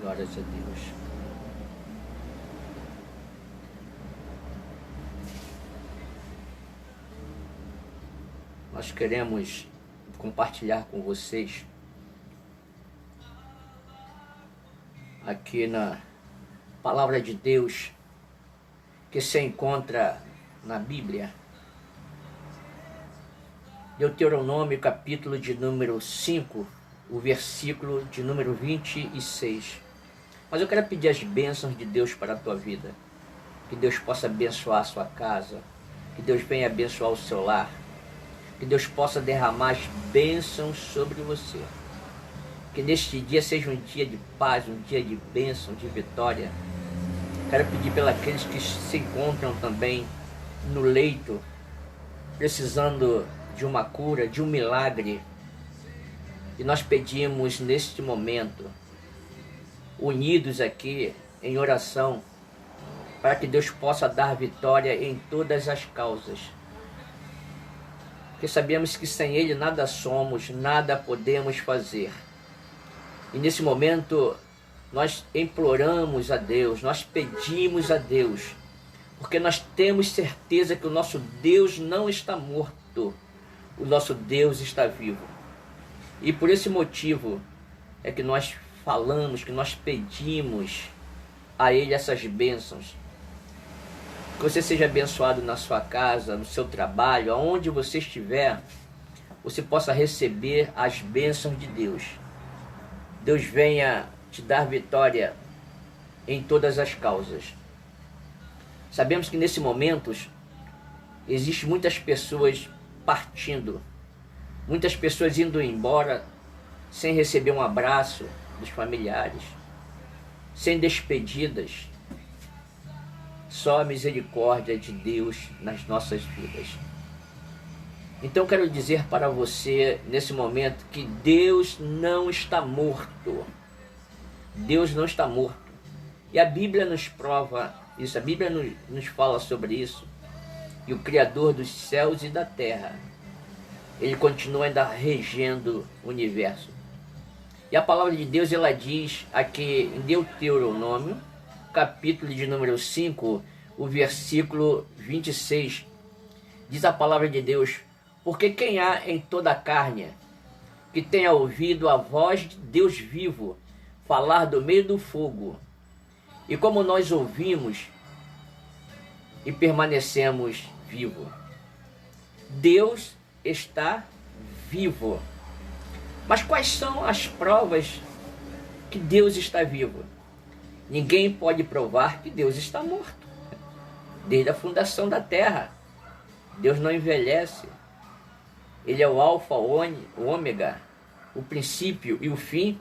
Glórias a Deus. Nós queremos compartilhar com vocês aqui na Palavra de Deus que se encontra na Bíblia. Deuteronômio, capítulo de número 5, o versículo de número 26. Mas eu quero pedir as bênçãos de Deus para a tua vida. Que Deus possa abençoar a sua casa. Que Deus venha abençoar o seu lar. Que Deus possa derramar as bênçãos sobre você. Que neste dia seja um dia de paz, um dia de bênção, de vitória. Quero pedir pelos aqueles que se encontram também no leito, precisando de uma cura, de um milagre. E nós pedimos neste momento, unidos aqui em oração, para que Deus possa dar vitória em todas as causas. Porque sabemos que sem Ele nada somos, nada podemos fazer. E nesse momento nós imploramos a Deus, nós pedimos a Deus, porque nós temos certeza que o nosso Deus não está morto, o nosso Deus está vivo. E por esse motivo é que nós falamos, que nós pedimos a Ele essas bênçãos. Que você seja abençoado na sua casa, no seu trabalho, aonde você estiver, você possa receber as bênçãos de Deus. Deus venha te dar vitória em todas as causas. Sabemos que nesse momento existem muitas pessoas partindo, muitas pessoas indo embora sem receber um abraço dos familiares, sem despedidas. Só a misericórdia de Deus nas nossas vidas. Então quero dizer para você nesse momento que Deus não está morto. Deus não está morto. E a Bíblia nos prova isso, a Bíblia nos fala sobre isso. E o Criador dos céus e da terra, Ele continua ainda regendo o universo. E a palavra de Deus, ela diz aqui em Deuteronômio, capítulo de número 5, o versículo 26, diz a palavra de Deus: porque quem há em toda a carne que tenha ouvido a voz de Deus vivo falar do meio do fogo, e como nós ouvimos e permanecemos vivos. Deus está vivo. Mas quais são as provas que Deus está vivo? Ninguém pode provar que Deus está morto. Desde a fundação da terra, Deus não envelhece. Ele é o alfa, o ômega, o princípio e o fim.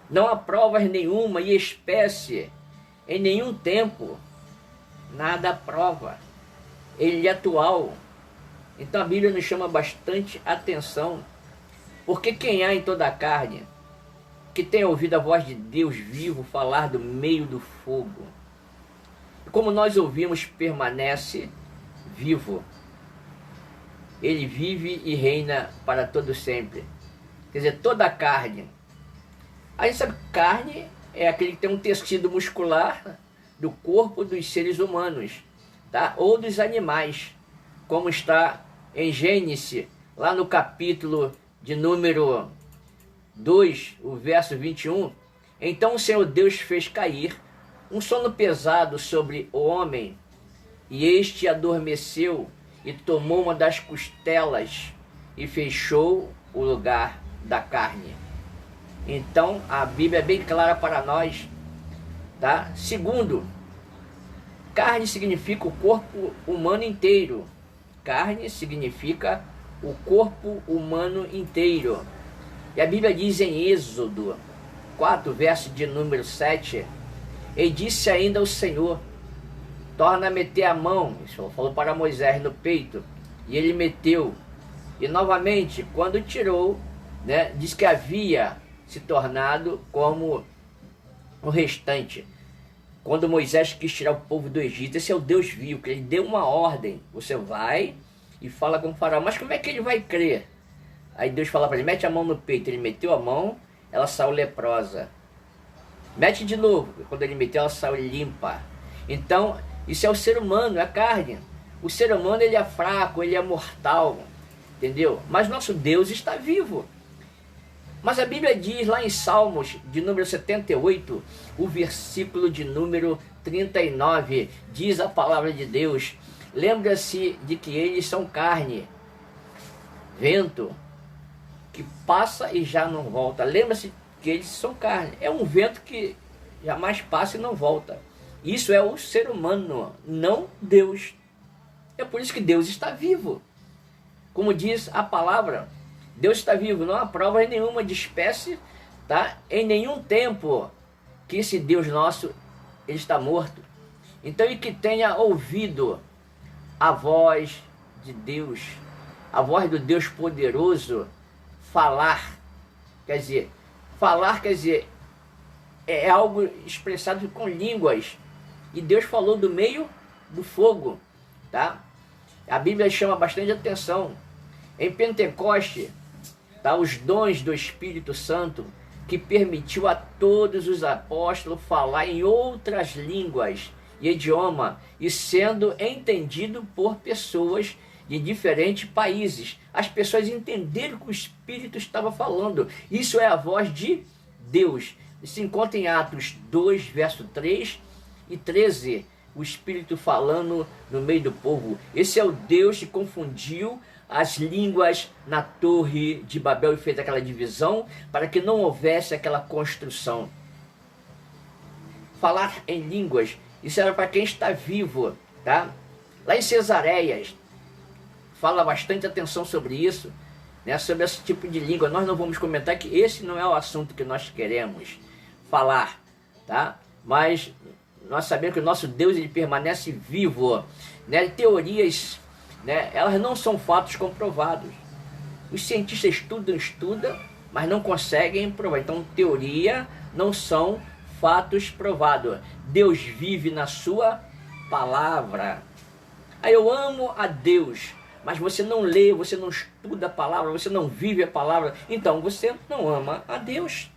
Não há provas nenhuma e espécie em nenhum tempo. Nada prova. Ele é atual. Então a Bíblia nos chama bastante atenção. Porque quem há em toda a carne que tem ouvido a voz de Deus vivo falar do meio do fogo, como nós ouvimos, permanece vivo. Ele vive e reina para todo sempre. Quer dizer, toda a carne. A gente sabe que carne é aquele que tem um tecido muscular do corpo dos seres humanos, tá? Ou dos animais, como está em Gênesis, lá no capítulo de número 2, o verso 21. Então o Senhor Deus fez cair um sono pesado sobre o homem, e este adormeceu e tomou uma das costelas e fechou o lugar da carne. Então a Bíblia é bem clara para nós, tá? Segundo, carne significa o corpo humano inteiro. Carne significa o corpo humano inteiro. E a Bíblia diz em Êxodo 4, verso de número 7, e disse ainda o Senhor: torna a meter a mão. Isso falou para Moisés no peito, e ele meteu. E novamente, quando tirou, né, diz que havia se tornado como o restante. Quando Moisés quis tirar o povo do Egito, esse é o Deus vivo, que ele deu uma ordem: você vai e fala com o faraó. Mas como é que ele vai crer? Aí Deus fala para ele: mete a mão no peito. Ele meteu a mão, ela saiu leprosa. Mete de novo. Quando ele meteu, ela saiu limpa. Então, isso é o ser humano, é a carne. O ser humano, ele é fraco, ele é mortal, entendeu? Mas nosso Deus está vivo. Mas a Bíblia diz lá em Salmos, de número 78, o versículo de número 39, diz a palavra de Deus: lembra-se de que eles são carne, vento, que passa e já não volta. Lembra-se que eles são carne. É um vento que jamais passa e não volta. Isso é o ser humano, não Deus. É por isso que Deus está vivo. Como diz a palavra, Deus está vivo. Não há prova nenhuma de espécie, tá? Em nenhum tempo que esse Deus nosso ele está morto. Então, e que tenha ouvido a voz de Deus, a voz do Deus poderoso falar, quer dizer, é algo expressado com línguas. E Deus falou do meio do fogo, tá? A Bíblia chama bastante atenção. Em Pentecoste, tá, os dons do Espírito Santo, que permitiu a todos os apóstolos falar em outras línguas e idioma, e sendo entendido por pessoas de diferentes países. As pessoas entenderam o que o Espírito estava falando. Isso é a voz de Deus. Se encontra em Atos 2, verso 3 e 13. O Espírito falando no meio do povo. Esse é o Deus que confundiu as línguas na Torre de Babel e fez aquela divisão para que não houvesse aquela construção. Falar em línguas, isso era para quem está vivo, tá? Lá em Cesareias, fala bastante atenção sobre isso, né? Sobre esse tipo de língua. Nós não vamos comentar, que esse não é o assunto que nós queremos falar, tá? Mas nós sabemos que o nosso Deus ele permanece vivo, né? Teorias, né? Elas não são fatos comprovados. Os cientistas estudam, mas não conseguem provar. Então, teoria não são fatos provados. Deus vive na sua palavra. Aí eu amo a Deus, mas você não lê, você não estuda a palavra, você não vive a palavra, então você não ama a Deus.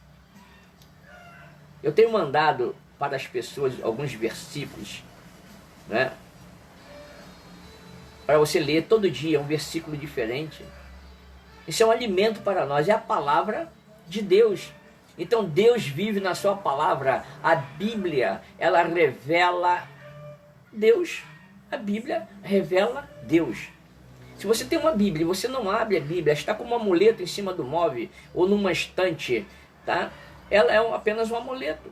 Eu tenho mandado para as pessoas alguns versículos, né? Para você ler todo dia um versículo diferente. Isso é um alimento para nós, é a palavra de Deus. Então Deus vive na sua palavra. A Bíblia, ela revela Deus. A Bíblia revela Deus. Se você tem uma Bíblia e você não abre a Bíblia, está como um amuleto em cima do móvel ou numa estante, tá? Ela é apenas um amuleto.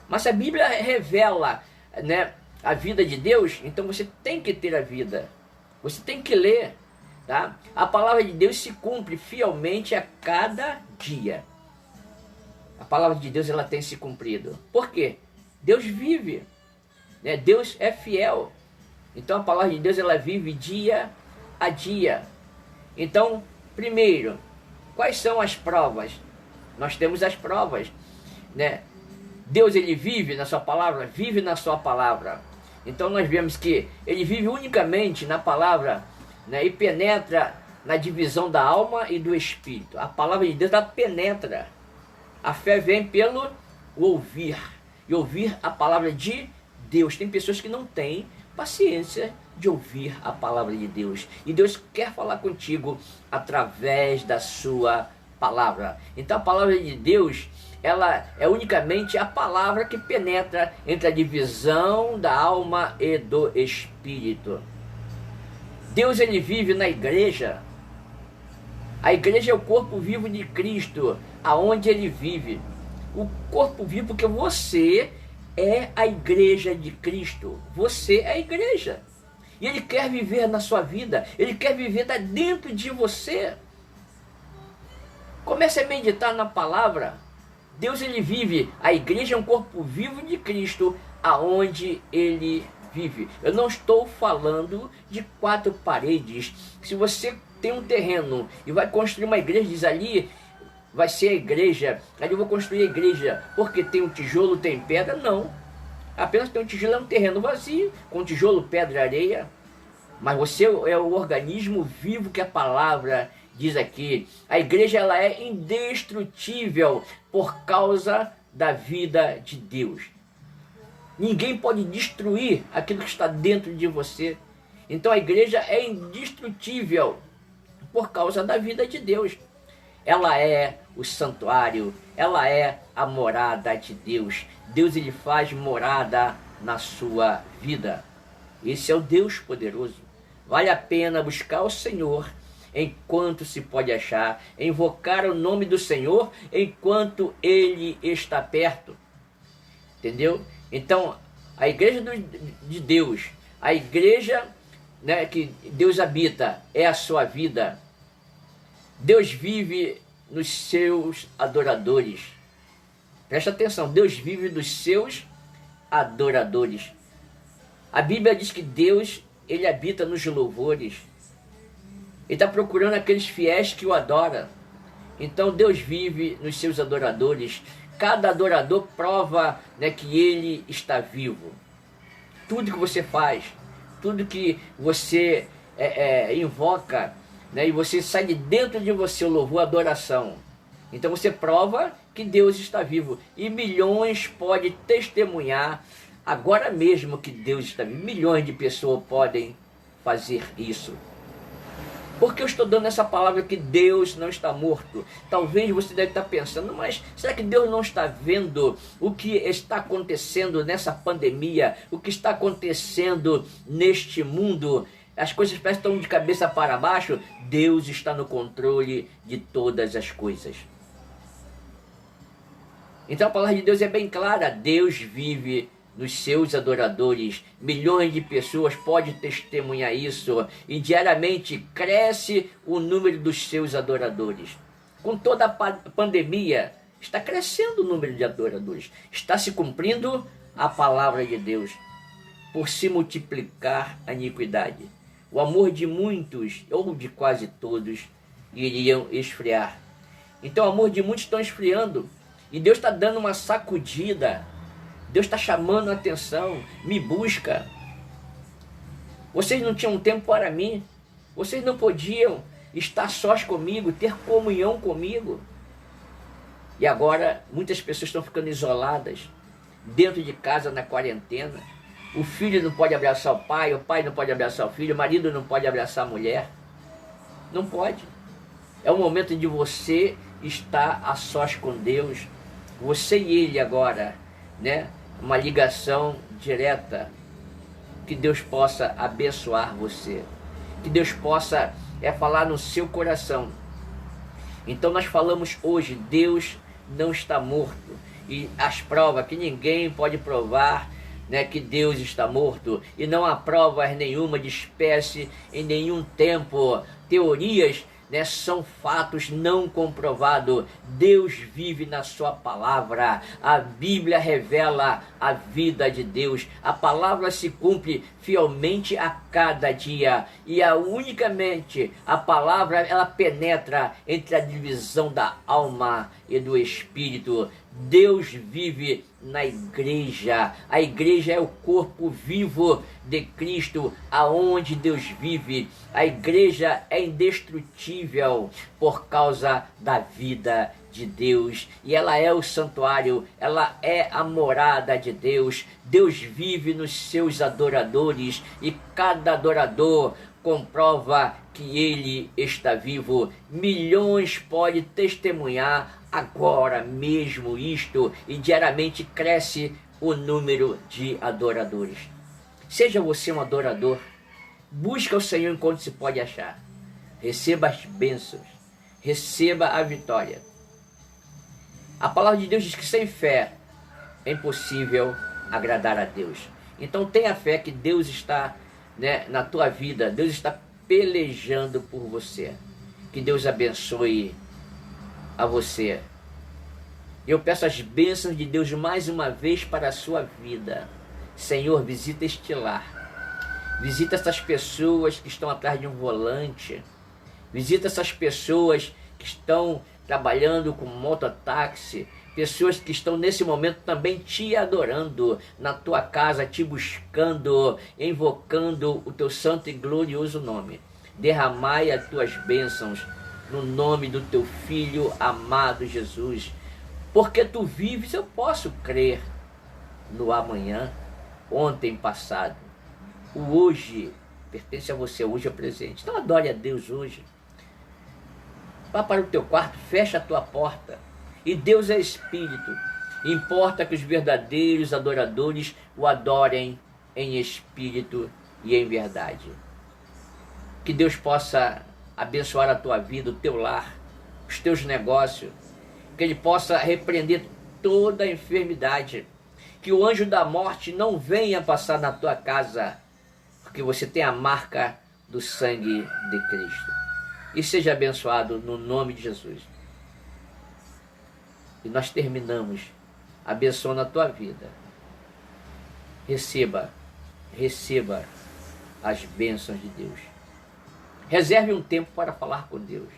Mas se a Bíblia revela, né, a vida de Deus, então você tem que ter a vida. Você tem que ler, tá? A palavra de Deus se cumpre fielmente a cada dia. A palavra de Deus ela tem se cumprido. Por quê? Deus vive, né? Deus é fiel. Então a palavra de Deus ela vive dia a dia. Então, primeiro, quais são as provas? Nós temos as provas, né? Deus ele vive na sua palavra, vive na sua palavra. Então nós vemos que ele vive unicamente na palavra, né? E penetra na divisão da alma e do espírito. A palavra de Deus ela penetra. A fé vem pelo ouvir. E ouvir a palavra de Deus. Tem pessoas que não têm paciência de ouvir a palavra de Deus. E Deus quer falar contigo através da sua palavra. Então a palavra de Deus, ela é unicamente a palavra que penetra entre a divisão da alma e do espírito. Deus ele vive na igreja. A igreja é o corpo vivo de Cristo, aonde ele vive. O corpo vivo porque você é a igreja de Cristo. Você é a igreja. E ele quer viver na sua vida. Ele quer viver dentro de você. Comece a meditar na palavra. Deus ele vive. A igreja é um corpo vivo de Cristo, aonde ele vive. Eu não estou falando de 4 paredes. Se você tem um terreno e vai construir uma igreja, diz ali, vai ser a igreja, ali eu vou construir a igreja, porque tem um tijolo, tem pedra, não. Apenas tem um tijolo, é um terreno vazio, com tijolo, pedra e areia. Mas você é o organismo vivo que a palavra diz aqui. A igreja ela é indestrutível por causa da vida de Deus. Ninguém pode destruir aquilo que está dentro de você. Então a igreja é indestrutível por causa da vida de Deus. Ela é o santuário, ela é a morada de Deus. Deus, ele faz morada na sua vida. Esse é o Deus poderoso. Vale a pena buscar o Senhor enquanto se pode achar, invocar o nome do Senhor enquanto ele está perto. Entendeu? Então, a igreja de Deus, a igreja, né, que Deus habita, é a sua vida. Deus vive nos seus adoradores. Presta atenção, Deus vive dos seus adoradores. A Bíblia diz que Deus, ele habita nos louvores. Ele está procurando aqueles fiéis que o adoram. Então Deus vive nos seus adoradores. Cada adorador prova, né, que ele está vivo. Tudo que você faz, tudo que você invoca, né, e você sai de dentro de você o louvor, a adoração. Então você prova que Deus está vivo. E milhões podem testemunhar agora mesmo que Deus está vivo. Milhões de pessoas podem fazer isso. Porque eu estou dando essa palavra que Deus não está morto. Talvez você deve estar pensando, mas será que Deus não está vendo o que está acontecendo nessa pandemia? O que está acontecendo neste mundo? As coisas parecem que estão de cabeça para baixo. Deus está no controle de todas as coisas. Então a palavra de Deus é bem clara. Deus vive nos seus adoradores. Milhões de pessoas podem testemunhar isso. E diariamente cresce o número dos seus adoradores. Com toda a pandemia, está crescendo o número de adoradores. Está se cumprindo a palavra de Deus. Por se multiplicar a iniquidade, o amor de muitos, ou de quase todos, iriam esfriar. Então o amor de muitos está esfriando. E Deus está dando uma sacudida. Deus está chamando a atenção. Me busca. Vocês não tinham tempo para mim. Vocês não podiam estar sós comigo, ter comunhão comigo. E agora muitas pessoas estão ficando isoladas, dentro de casa na quarentena. O filho não pode abraçar o pai não pode abraçar o filho, o marido não pode abraçar a mulher. Não pode. É o momento de você estar a sós com Deus. Você e ele agora, né? Uma ligação direta. Que Deus possa abençoar você. Que Deus possa falar no seu coração. Então nós falamos hoje, Deus não está morto. E as provas que ninguém pode provar, né, que Deus está morto. E não há provas nenhuma de espécie em nenhum tempo. Teorias, né, são fatos não comprovados. Deus vive na sua palavra. A Bíblia revela a vida de Deus. A palavra se cumpre fielmente a cada dia. E unicamente a palavra, ela penetra entre a divisão da alma e do espírito. Deus vive na igreja. A igreja é o corpo vivo de Cristo, aonde Deus vive. A igreja é indestrutível por causa da vida de Deus. E ela é o santuário, ela é a morada de Deus. Deus vive nos seus adoradores e cada adorador comprova que ele está vivo. Milhões podem testemunhar agora mesmo isto, e diariamente cresce o número de adoradores. Seja você um adorador, busca o Senhor enquanto se pode achar. Receba as bênçãos, receba a vitória. A palavra de Deus diz que sem fé é impossível agradar a Deus. Então tenha fé que Deus está, né, na tua vida. Deus está pelejando por você. Que Deus abençoe a você. Eu peço as bênçãos de Deus mais uma vez para a sua vida. Senhor, visita este lar. Visita essas pessoas que estão atrás de um volante. Visita essas pessoas que estão trabalhando com mototáxi. Pessoas que estão nesse momento também te adorando na tua casa, te buscando, invocando o teu santo e glorioso nome. Derramai as tuas bênçãos no nome do teu Filho amado Jesus. Porque tu vives, eu posso crer no amanhã, ontem, passado. O hoje pertence a você, hoje é o presente. Então adore a Deus hoje. Vá para o teu quarto, fecha a tua porta. E Deus é Espírito. Importa que os verdadeiros adoradores o adorem em espírito e em verdade. Que Deus possa abençoar a tua vida, o teu lar, os teus negócios. Que Ele possa repreender toda a enfermidade. Que o anjo da morte não venha passar na tua casa, porque você tem a marca do sangue de Cristo. E seja abençoado no nome de Jesus. E nós terminamos abençoando a tua vida. Receba as bênçãos de Deus. Reserve um tempo para falar com Deus.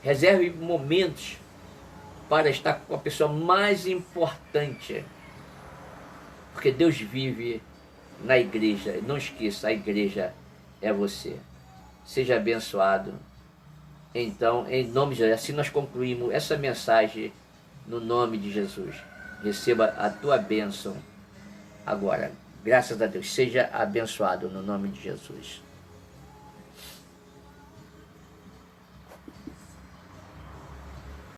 Reserve momentos para estar com a pessoa mais importante. Porque Deus vive na igreja. Não esqueça, a igreja é você. Seja abençoado. Então, em nome de Jesus, assim nós concluímos essa mensagem no nome de Jesus. Receba a tua bênção agora. Graças a Deus. Seja abençoado no nome de Jesus.